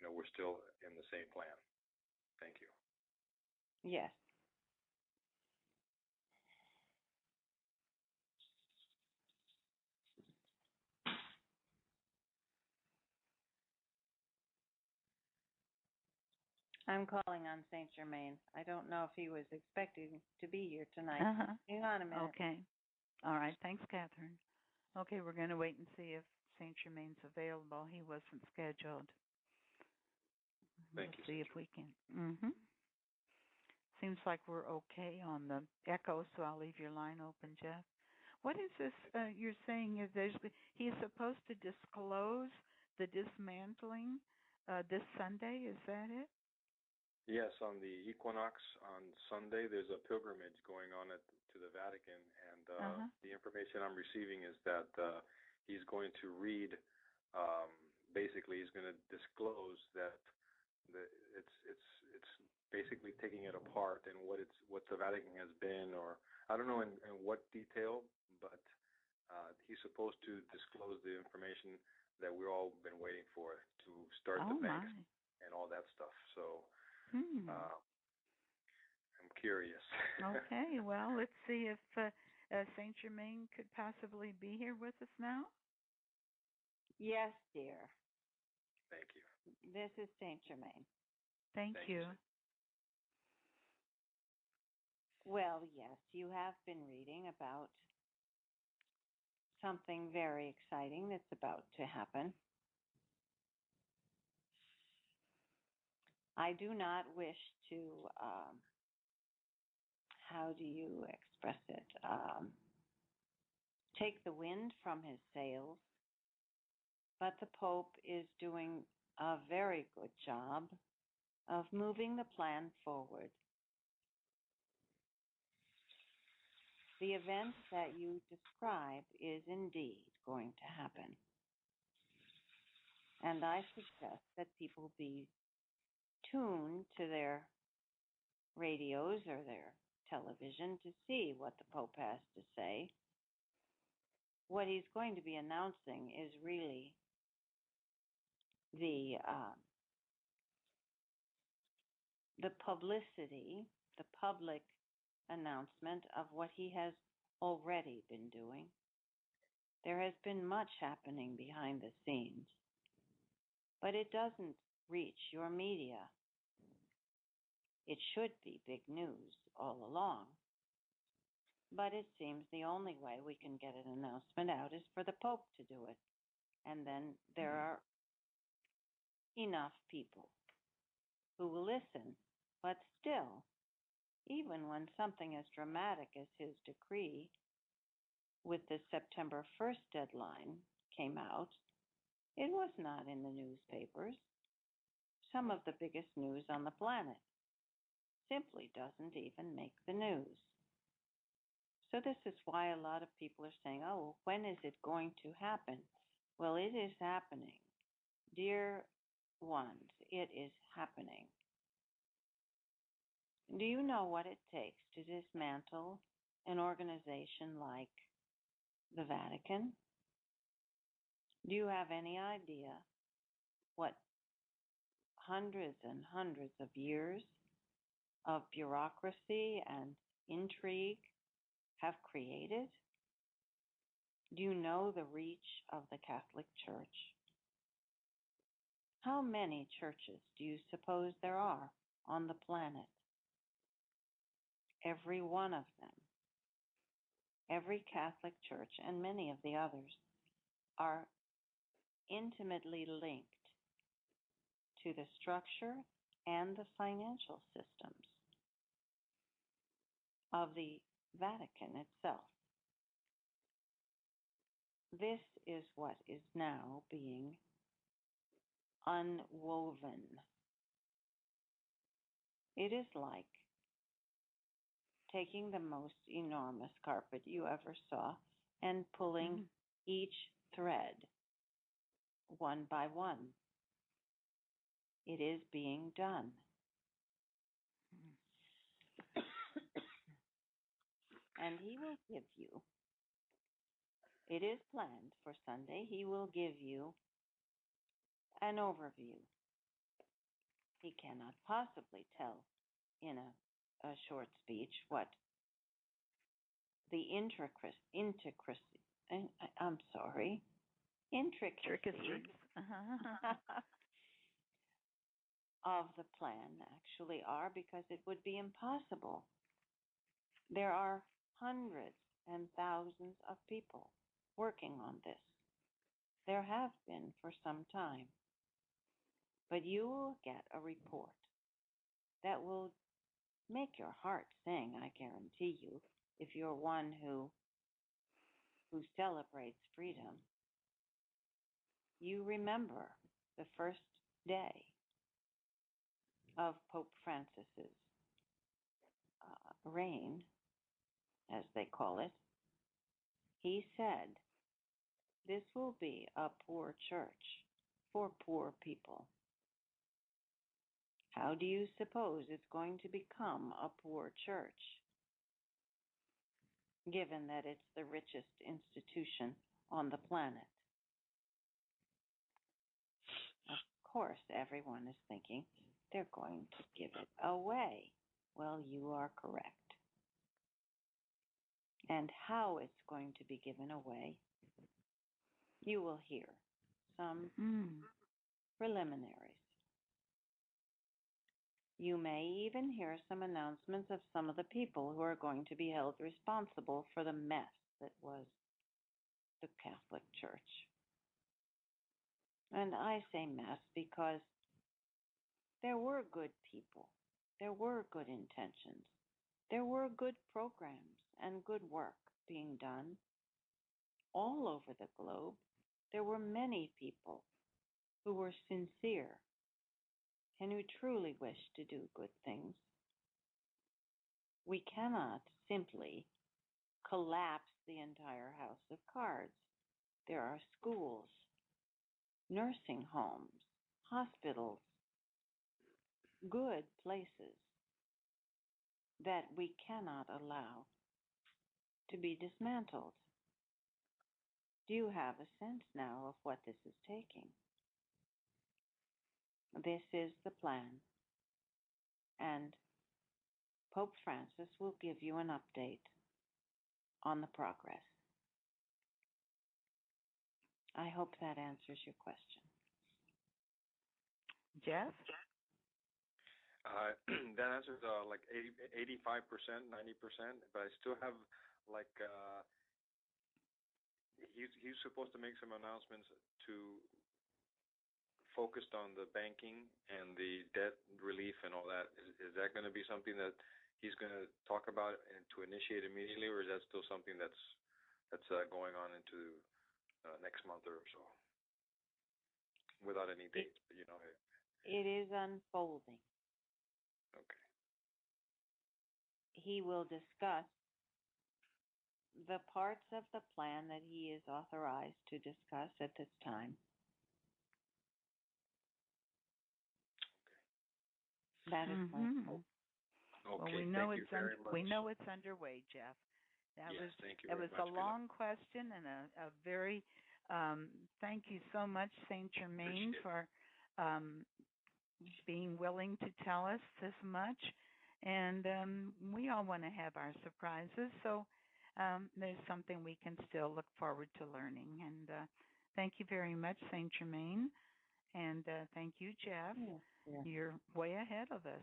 we're still in the same plan. Thank you. Yes. I'm calling on Saint Germain. I don't know if he was expecting to be here tonight. Hang on a minute. Okay. All right. Thanks, Catherine. Okay, we're going to wait and see if Saint Germain's available. He wasn't scheduled. Thank you. See if we can. Seems like we're okay on the echo, so I'll leave your line open, Jeff. What is this you're saying is he's supposed to disclose the dismantling this Sunday? Is that it? Yes, on the equinox on Sunday, there's a pilgrimage going on to the Vatican, and the information I'm receiving is that he's going to read. Basically, he's going to disclose that it's basically taking it apart and what the Vatican has been, or I don't know in what detail, but he's supposed to disclose the information that we've all been waiting for to start the banks and all that stuff. So I'm curious. Okay, well, let's see if Saint Germain could possibly be here with us now. Yes, dear. Thank you. This is Saint Germain. Thank you. Well, yes, you have been reading about something very exciting that's about to happen. I do not wish to, how do you express it, take the wind from his sails, but the Pope is doing a very good job of moving the plan forward. The event that you describe is indeed going to happen. And I suggest that people be tuned to their radios or their television to see what the Pope has to say. What he's going to be announcing is really the publicity, the public announcement of what he has already been doing. There has been much happening behind the scenes, but it doesn't reach your media. It should be big news all along, but it seems the only way we can get an announcement out is for the Pope to do it. And then there are enough people who will listen, but still, even when something as dramatic as his decree with the September 1st deadline came out, it was not in the newspapers. Some of the biggest news on the planet simply doesn't even make the news. So this is why a lot of people are saying, oh, when is it going to happen? Well, it is happening. Dear ones, it is happening. Do you know what it takes to dismantle an organization like the Vatican? Do you have any idea what hundreds and hundreds of years of bureaucracy and intrigue have created? Do you know the reach of the Catholic Church? How many churches do you suppose there are on the planet? Every one of them, every Catholic church and many of the others are intimately linked to the structure and the financial systems of the Vatican itself. This is what is now being unwoven. It is like taking the most enormous carpet you ever saw and pulling each thread one by one. It is being done. And he will give you, it is planned for Sunday, he will give you an overview He cannot possibly tell in a short speech what the intricacy, I'm sorry, intricacies of the plan actually are, because it would be impossible. There are hundreds and thousands of people working on this. There have been for some time. But you will get a report that will make your heart sing, I guarantee you, if you're one who celebrates freedom. You remember the first day of Pope Francis's reign, as they call it. He said, "This will be a poor church for poor people." How do you suppose it's going to become a poor church, given that it's the richest institution on the planet? Of course, everyone is thinking they're going to give it away. Well, you are correct. And how it's going to be given away, you will hear some preliminaries. You may even hear some announcements of some of the people who are going to be held responsible for the mess that was the Catholic Church. And I say mess because there were good people, there were good intentions, there were good programs and good work being done all over the globe. There were many people who were sincere and who truly wished to do good things. We cannot simply collapse the entire house of cards. There are schools, nursing homes, hospitals, good places that we cannot allow to be dismantled. Do you have a sense now of what this is taking? This is the plan, and Pope Francis will give you an update on the progress. I hope that answers your question. Jeff? That answers like 85%, 90%, but I still have like he's supposed to make some announcements to focused on the banking and the debt relief and all that. Is that going to be something that he's going to talk about and to initiate immediately, or is that still something that's going on into next month or so, without any dates? It is unfolding. Okay. He will discuss the parts of the plan that he is authorized to discuss at this time. That is my hope. Okay, well, we know it's underway, Jeff. Thank you that very was much. A long question and a very thank you so much, Saint Germain, for being willing to tell us this much. And we all want to have our surprises, so there's something we can still look forward to learning. And thank you very much, Saint Germain. And thank you, Jeff. Yeah. You're way ahead of us.